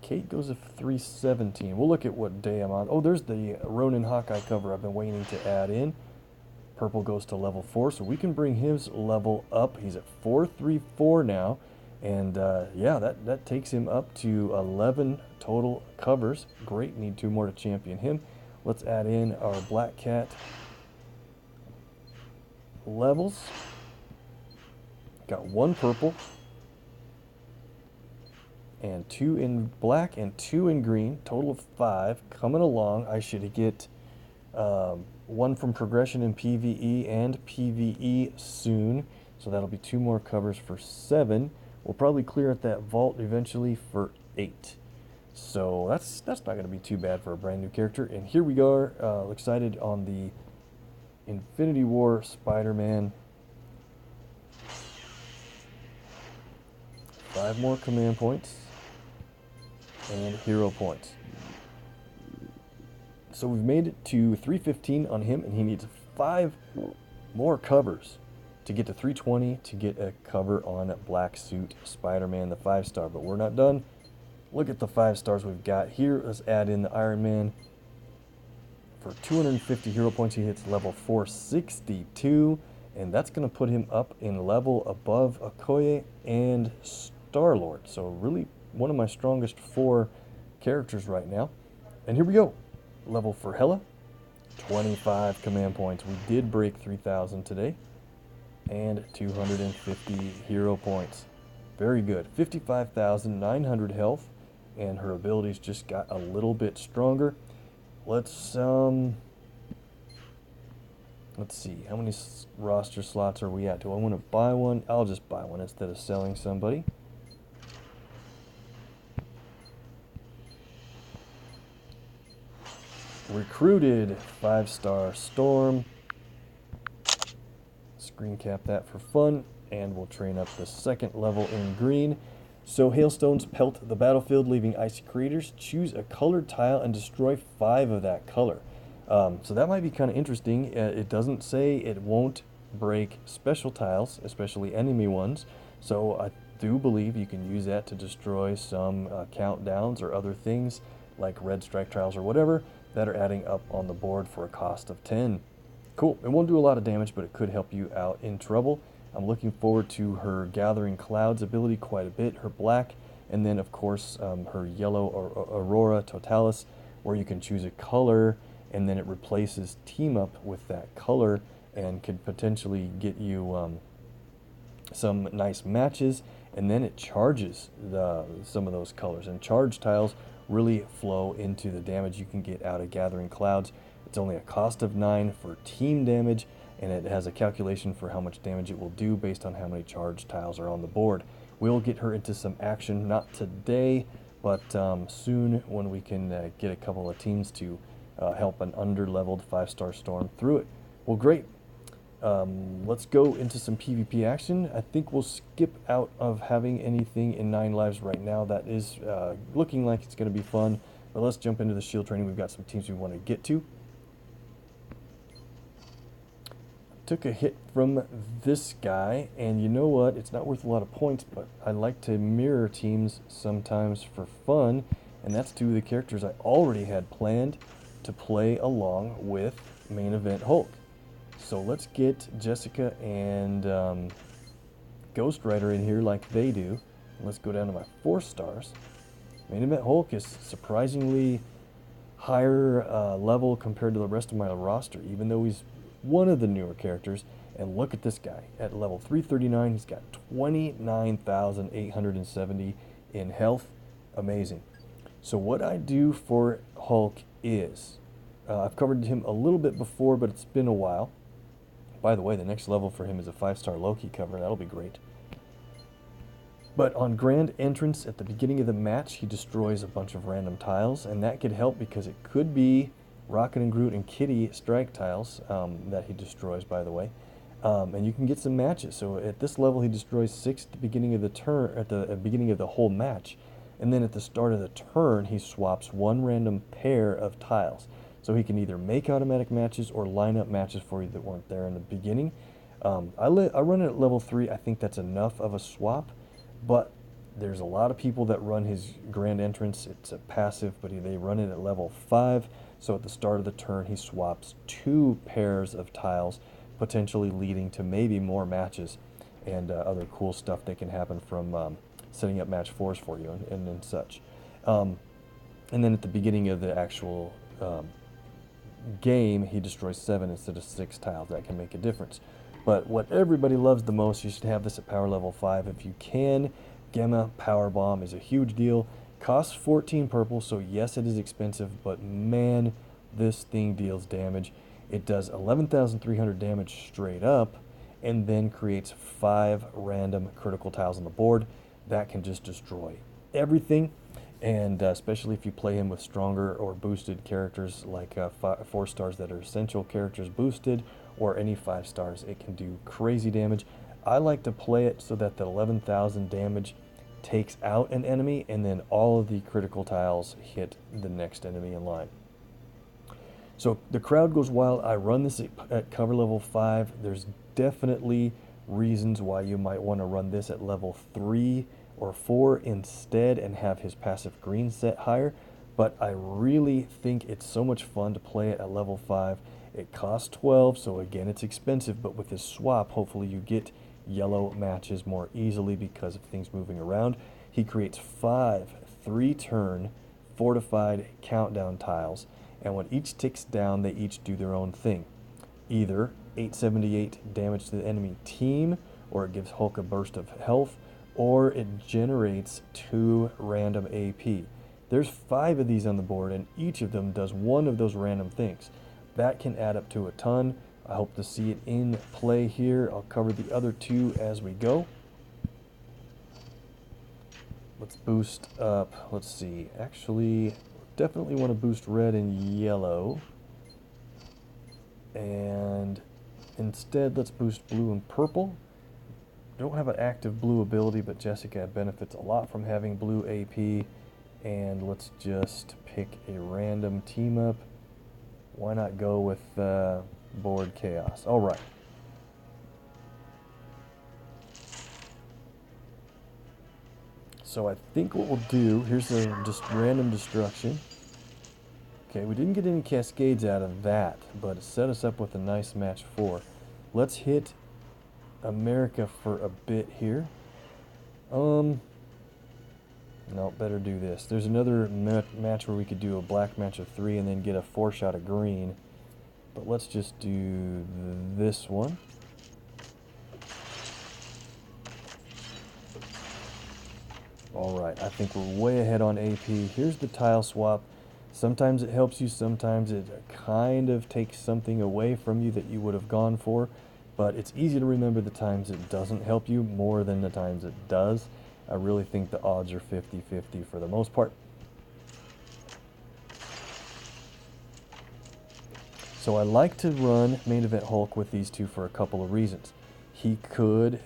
Kate goes to 317. We'll look at what day I'm on. Oh, there's the Ronin Hawkeye cover I've been waiting to add in. Purple goes to level 4, so we can bring his level up. He's at 434 now. And yeah, that takes him up to 11 total covers. Great, need 2 more to champion him. Let's add in our Black Cat levels. Got 1 purple, and 2 in black, and 2 in green. Total of 5 coming along. I should get 1 from progression in PvE and PvE soon. So that'll be 2 more covers for 7. We'll probably clear out that vault eventually for 8. So that's not going to be too bad for a brand new character. And here we are, excited on the Infinity War Spider-Man. 5 more command points and hero points. So we've made it to 315 on him, and he needs 5 more covers to get to 320 to get a cover on Black Suit Spider-Man, the 5-star. But we're not done. Look at the 5 stars we've got here. Let's add in the Iron Man. For 250 hero points, he hits level 462, and that's going to put him up in level above Okoye and Star-Lord. So really one of my strongest 4 characters right now. And here we go. Level for Hela. 25 command points. We did break 3,000 today. And 250 hero points. Very good. 55,900 health, and her abilities just got a little bit stronger. Let's see, how many roster slots are we at? Do I want to buy one? I'll just buy one instead of selling somebody. Recruited, 5-star Storm. Screen cap that for fun, and we'll train up the second level in green. So hailstones pelt the battlefield, leaving icy craters. Choose a colored tile and destroy 5 of that color. So that might be kind of interesting. It doesn't say it won't break special tiles, especially enemy ones. So I do believe you can use that to destroy some countdowns or other things like red strike tiles or whatever that are adding up on the board for a cost of 10. Cool. It won't do a lot of damage, but it could help you out in trouble. I'm looking forward to her Gathering Clouds ability quite a bit, her black, and then of course her yellow or Aurora Totalis, where you can choose a color and then it replaces team up with that color and could potentially get you some nice matches, and then it charges some of those colors, and charge tiles really flow into the damage you can get out of Gathering Clouds. It's only a cost of 9 for team damage, and it has a calculation for how much damage it will do based on how many charge tiles are on the board. We'll get her into some action, not today, but soon when we can get a couple of teams to help an under-leveled 5-star Storm through it. Well, great. Let's go into some PvP action. I think we'll skip out of having anything in 9 lives right now. That is looking like it's going to be fun, but let's jump into the shield training. We've got some teams we want to get to. Took a hit from this guy, and you know what? It's not worth a lot of points, but I like to mirror teams sometimes for fun, and that's 2 of the characters I already had planned to play along with main event Hulk. So let's get Jessica and Ghost Rider in here like they do. Let's go down to my 4 stars. Main event Hulk is surprisingly higher level compared to the rest of my roster, even though he's one of the newer characters. And look at this guy at level 339. He's got 29,870 in health. Amazing. So what I do for Hulk is I've covered him a little bit before, but it's been a while. By the way, the next level for him is a 5-star Loki cover. That'll be great. But on Grand Entrance at the beginning of the match, he destroys a bunch of random tiles, and that could help because it could be Rocket and Groot and Kitty strike tiles that he destroys, by the way. And you can get some matches. So at this level, he destroys 6 at the beginning of the turn, at the beginning of the whole match. And then at the start of the turn, he swaps 1 random pair of tiles. So he can either make automatic matches or line up matches for you that weren't there in the beginning. I run it at level 3. I think that's enough of a swap, but there's a lot of people that run his Grand Entrance. It's a passive, but they run it at level 5. So at the start of the turn, he swaps 2 pairs of tiles, potentially leading to maybe more matches and other cool stuff that can happen from setting up match 4s for you and such. And then at the beginning of the actual game, he destroys 7 instead of 6 tiles. That can make a difference. But what everybody loves the most, you should have this at power level 5 if you can. Gamma Power Bomb is a huge deal. Costs 14 purple, so yes, it is expensive, but man, this thing deals damage. It does 11,300 damage straight up, and then creates 5 random critical tiles on the board. That can just destroy everything. And especially if you play him with stronger or boosted characters like 4 stars that are essential characters boosted, or any 5 stars, it can do crazy damage. I like to play it so that the 11,000 damage takes out an enemy, and then all of the critical tiles hit the next enemy in line. So the crowd goes wild. I run this at cover level 5. There's definitely reasons why you might want to run this at level 3 or 4 instead and have his passive green set higher, but I really think it's so much fun to play it at level 5. It costs 12, so again it's expensive, but with this swap hopefully you get yellow matches more easily because of things moving around. He creates 5 3-turn fortified countdown tiles, and when each ticks down, they each do their own thing. Either 878 damage to the enemy team, or it gives Hulk a burst of health, or it generates 2 random AP. There's 5 of these on the board, and each of them does one of those random things. That can add up to a ton. I hope to see it in play here. I'll cover the other 2 as we go. Let's boost up, let's see, actually definitely want to boost red and yellow. And instead let's boost blue and purple. Don't have an active blue ability, but Jessica benefits a lot from having blue AP. And let's just pick a random team up. Why not go with board chaos? All right. So I think what we'll do, here's a just random destruction. Okay, we didn't get any cascades out of that, but it set us up with a nice match 4. Let's hit America for a bit here. No, better do this. There's another match where we could do a black match of 3 and then get a 4 shot of green. But let's just do this one. Alright, I think we're way ahead on AP. Here's the tile swap. Sometimes it helps you, sometimes it kind of takes something away from you that you would have gone for. But it's easy to remember the times it doesn't help you more than the times it does. I really think the odds are 50-50 for the most part. So I like to run Main Event Hulk with these 2 for a couple of reasons. He could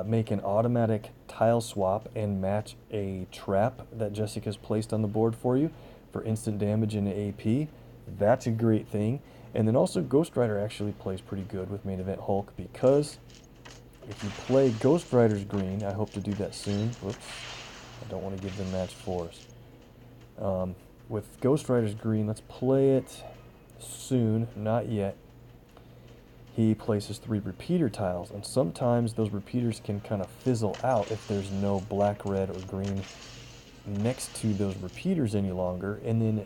make an automatic tile swap and match a trap that Jessica's placed on the board for you for instant damage in AP. That's a great thing. And then also Ghost Rider actually plays pretty good with Main Event Hulk, because if you play Ghost Rider's green, I hope to do that soon. Whoops, I don't want to give them match 4s. With Ghost Rider's green, let's play it soon, not yet. He places 3 repeater tiles, and sometimes those repeaters can kind of fizzle out if there's no black, red, or green next to those repeaters any longer, and then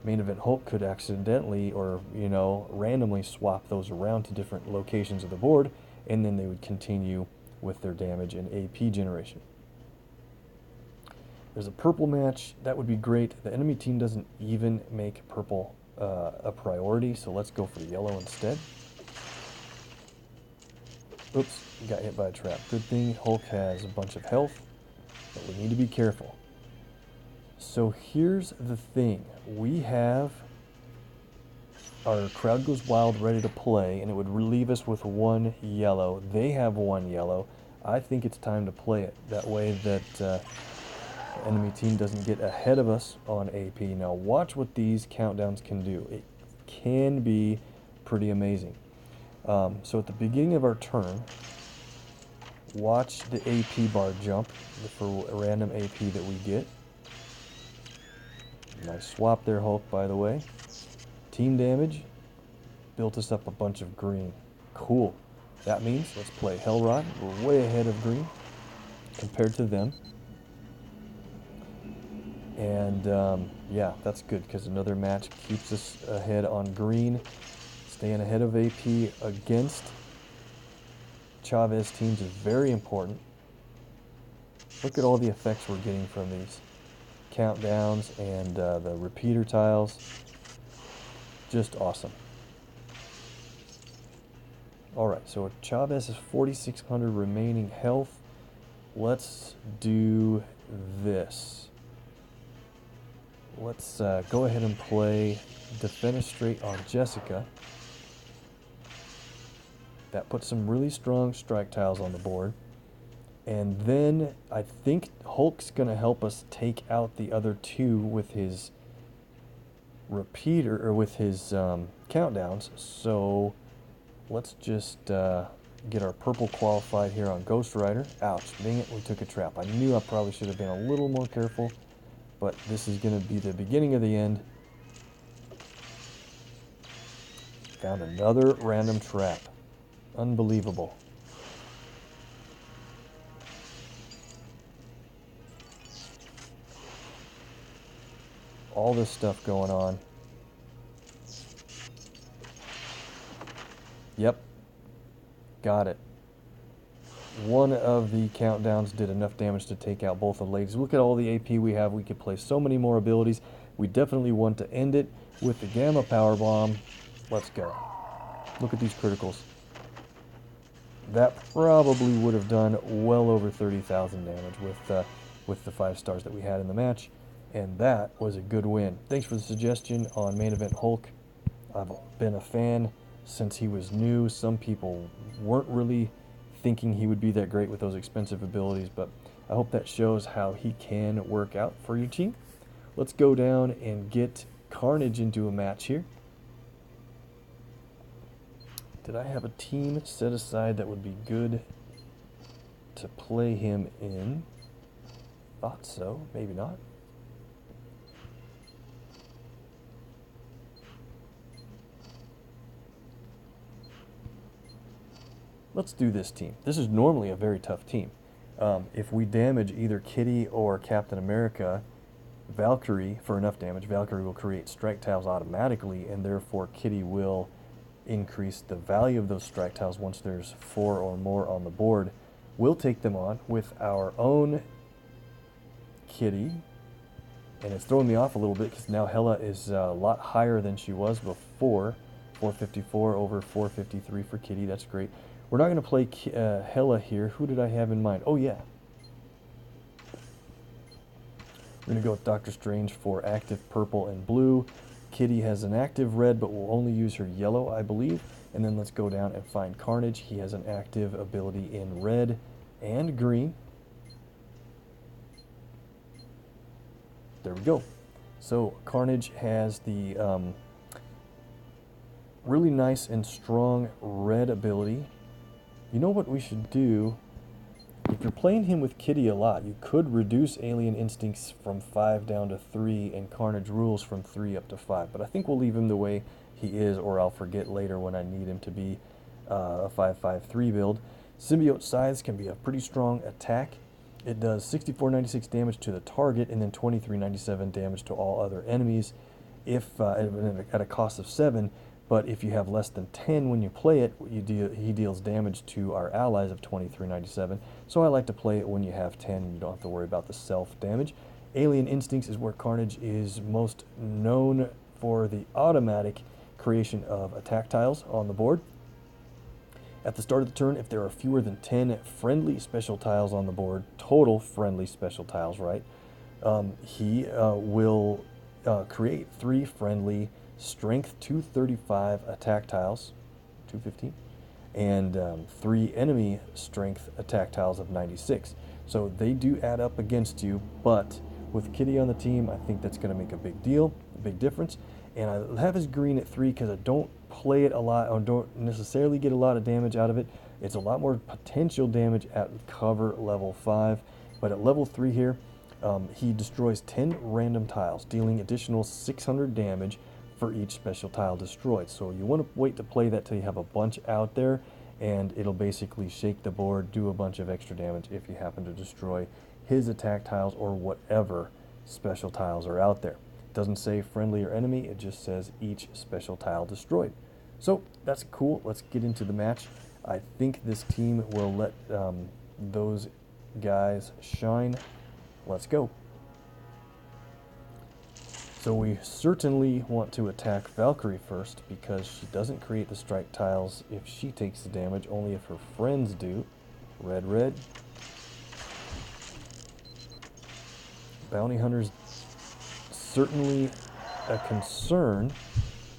Main Event Hulk could accidentally or, you know, randomly swap those around to different locations of the board, and then they would continue with their damage and AP generation. There's a purple match. That would be great. The enemy team doesn't even make purple a priority, so let's go for yellow instead. Oops, got hit by a trap. Good thing Hulk has a bunch of health, but we need to be careful. So here's the thing. We have our Crowd Goes Wild ready to play, and it would relieve us with 1 yellow. They have 1 yellow. I think it's time to play it. That way that the enemy team doesn't get ahead of us on AP. Now watch what these countdowns can do. It can be pretty amazing. So at the beginning of our turn, watch the AP bar jump for a random AP that we get. Nice swap there, Hulk, by the way. Team damage built us up a bunch of green. Cool. That means let's play Hellrod. We're way ahead of green compared to them. And yeah, that's good, because another match keeps us ahead on green. Staying ahead of AP against Chavez teams is very important. Look at all the effects we're getting from these countdowns and the repeater tiles. Just awesome. Alright, so Chavez has 4,600 remaining health. Let's do this. Let's go ahead and play Defenestrate on Jessica. That puts some really strong strike tiles on the board. And then I think Hulk's going to help us take out the other 2 with his repeater, or with his countdowns. So let's just get our purple qualified here on Ghost Rider. Ouch, dang it, we took a trap. I knew I probably should have been a little more careful, but this is going to be the beginning of the end. Found another random trap. Unbelievable. All this stuff going on. Yep. Got it. one of the countdowns did enough damage to take out both the ladies. Look at all the AP we have. We could play so many more abilities. We definitely want to end it with the Gamma Power Bomb. Let's go. Look at these criticals. That probably would have done well over 30,000 damage with the 5 stars that we had in the match. And that was a good win. Thanks for the suggestion on Main Event Hulk. I've been a fan since he was new. Some people weren't really thinking he would be that great with those expensive abilities, but I hope that shows how he can work out for your team. Let's go down and get Carnage into a match here. Did I have a team set aside that would be good to play him in? Thought so, maybe not. Let's do this team. This is normally a very tough team. If we damage either Kitty or Captain America, Valkyrie, for enough damage, Valkyrie will create strike tiles automatically, and therefore Kitty will increase the value of those strike tiles once there's 4 or more on the board. We'll take them on with our own Kitty, and it's throwing me off a little bit because now Hela is a lot higher than she was before. 454 over 453 for Kitty. That's great. We're not going to play Hela here. Who did I have in mind? Oh, yeah. We're going to go with Doctor Strange for active purple and blue. Kitty has an active red, but will only use her yellow, I believe. And then let's go down and find Carnage. He has an active ability in red and green. There we go. So Carnage has the really nice and strong red ability. You know what we should do? If you're playing him with Kitty a lot, you could reduce Alien Instincts from 5 down to 3 and Carnage Rules from 3 up to 5. But I think we'll leave him the way he is, or I'll forget later when I need him to be a 5-5-3 build. Symbiote Scythes can be a pretty strong attack. It does 6496 damage to the target and then 2397 damage to all other enemies if at a cost of 7. But if you have less than 10 when you play it, he deals damage to our allies of 2397. So I like to play it when you have 10 and you don't have to worry about the self-damage. Alien Instincts is where Carnage is most known for the automatic creation of attack tiles on the board. At the start of the turn, if there are fewer than 10 friendly special tiles on the board, total friendly special tiles, right, he will create 3 friendly strength 235 attack tiles, 215, and 3 enemy strength attack tiles of 96. So they do add up against you, but with Kitty on the team, I think that's going to make a big deal, a big difference. And I have his green at 3 because I don't play it a lot, or don't necessarily get a lot of damage out of it. It's a lot more potential damage at cover level 5, but at level 3 here, he destroys 10 random tiles, dealing additional 600 damage for each special tile destroyed. So you want to wait to play that till you have a bunch out there, and it'll basically shake the board, do a bunch of extra damage if you happen to destroy his attack tiles or whatever special tiles are out there. It doesn't say friendly or enemy, it just says each special tile destroyed. So that's cool. Let's get into the match. I think this team will let those guys shine. Let's go. So we certainly want to attack Valkyrie first because she doesn't create the strike tiles if she takes the damage, only if her friends do. Red, red. Bounty Hunter's certainly a concern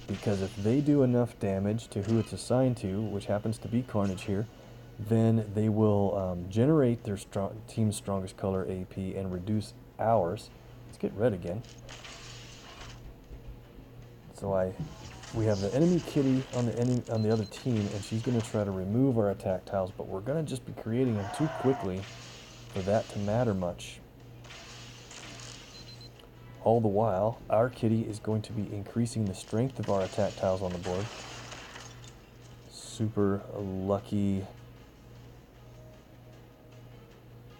because if they do enough damage to who it's assigned to, which happens to be Carnage here, then they will generate their team's strongest color AP and reduce ours. Let's get red again. So we have the enemy Kitty on the other team, and she's going to try to remove our attack tiles, but we're going to just be creating them too quickly for that to matter much. All the while, our Kitty is going to be increasing the strength of our attack tiles on the board. Super lucky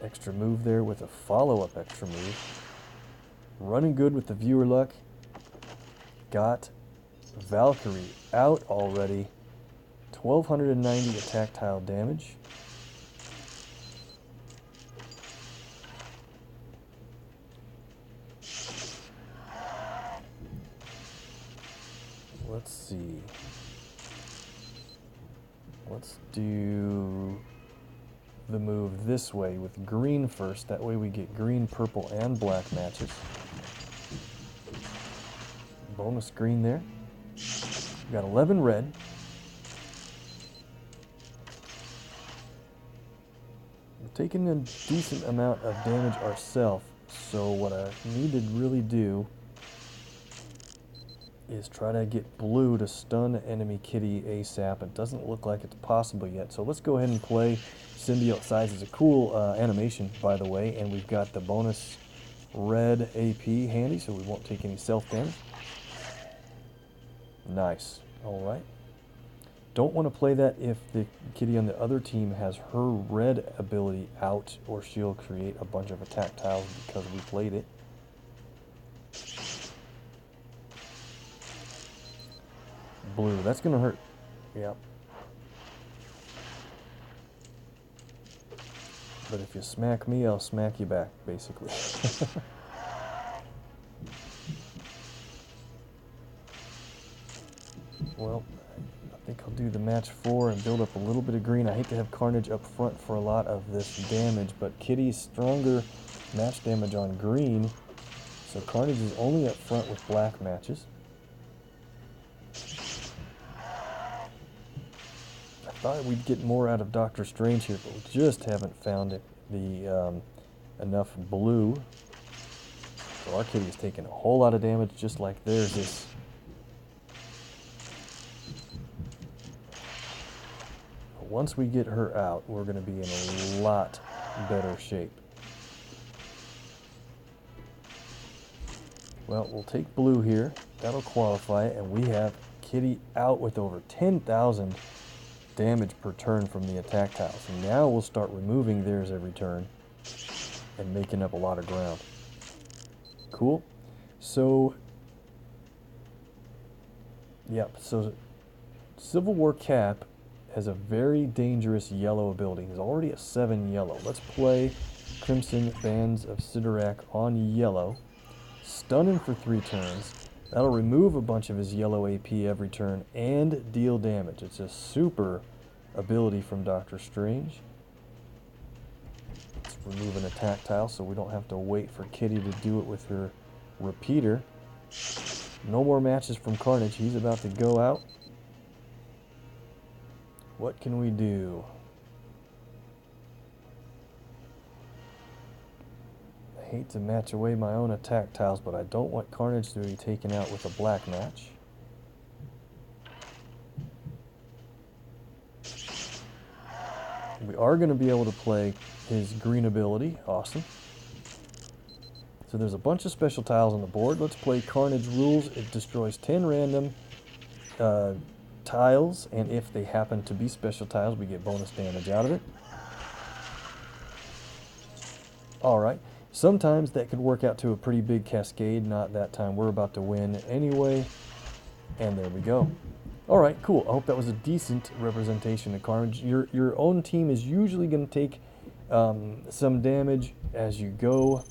extra move there with a follow-up extra move. Running good with the viewer luck. Got Valkyrie out already. 1290 attack tile damage. Let's do the move this way with green first. That way we get green, purple, and black matches. Bonus green there. We got 11 red. We're taking a decent amount of damage ourselves, so what I need to really do is try to get blue to stun enemy kitty ASAP. It doesn't look like it's possible yet, so let's go ahead and play Symbiote Size. Is a cool animation, by the way, and we've got the bonus red AP handy, so we won't take any self damage. Nice. All right. Don't want to play that if the kitty on the other team has her red ability out, or she'll create a bunch of attack tiles because we played it. Blue, that's gonna hurt. Yep. But if you smack me, I'll smack you back, basically. Well, I think I'll do the match 4 and build up a little bit of green. I hate to have Carnage up front for a lot of this damage, but Kitty's stronger match damage on green, so Carnage is only up front with black matches. I thought we'd get more out of Doctor Strange here, but we just haven't found it enough blue. So our kitty is taking a whole lot of damage, just like theirs is. But once we get her out, we're going to be in a lot better shape. Well, we'll take blue here. That'll qualify it, and we have kitty out with over 10,000 damage per turn from the attack tiles. And now we'll start removing theirs every turn and making up a lot of ground. Cool. So, yep, so Civil War Cap has a very dangerous yellow ability. He's already at 7 yellow. Let's play Crimson Bands of Sidorak on yellow. Stun him for 3 turns. That'll remove a bunch of his yellow AP every turn and deal damage. It's a super ability from Doctor Strange. Let's remove an attack tile so we don't have to wait for Kitty to do it with her repeater. No more matches from Carnage. He's about to go out. What can we do? I hate to match away my own attack tiles, but I don't want Carnage to be taken out with a black match. We are going to be able to play his green ability. Awesome. So there's a bunch of special tiles on the board. Let's play Carnage Rules. It destroys 10 random tiles, and if they happen to be special tiles, we get bonus damage out of it. Alright. Sometimes that could work out to a pretty big cascade. Not that time. We're about to win anyway. And there we go. Alright, cool. I hope that was a decent representation of Carnage. Your own team is usually going to take some damage as you go,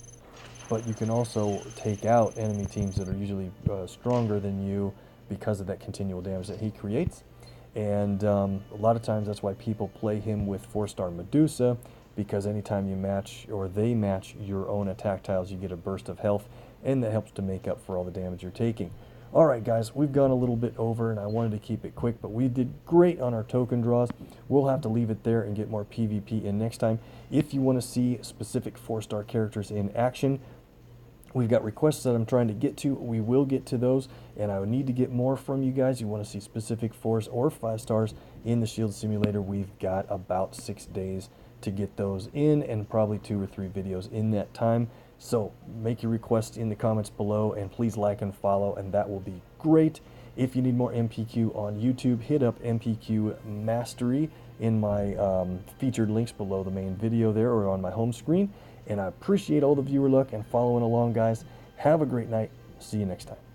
but you can also take out enemy teams that are usually stronger than you because of that continual damage that he creates. And a lot of times that's why people play him with 4-star Medusa, because anytime you match, or they match your own attack tiles, you get a burst of health, and that helps to make up for all the damage you're taking. Alright guys, we've gone a little bit over, and I wanted to keep it quick, but we did great on our token draws. We'll have to leave it there and get more PvP in next time. If you want to see specific 4-star characters in action, we've got requests that I'm trying to get to. We will get to those, and I would need to get more from you guys. You want to see specific 4s or 5 stars in the Shield Simulator. We've got about 6 days to get those in, and probably 2 or 3 videos in that time. So make your requests in the comments below, and please like and follow, and that will be great. If you need more MPQ on YouTube, hit up MPQ Mastery in my featured links below the main video there, or on my home screen. And I appreciate all the viewer luck and following along, guys. Have a great night. See you next time.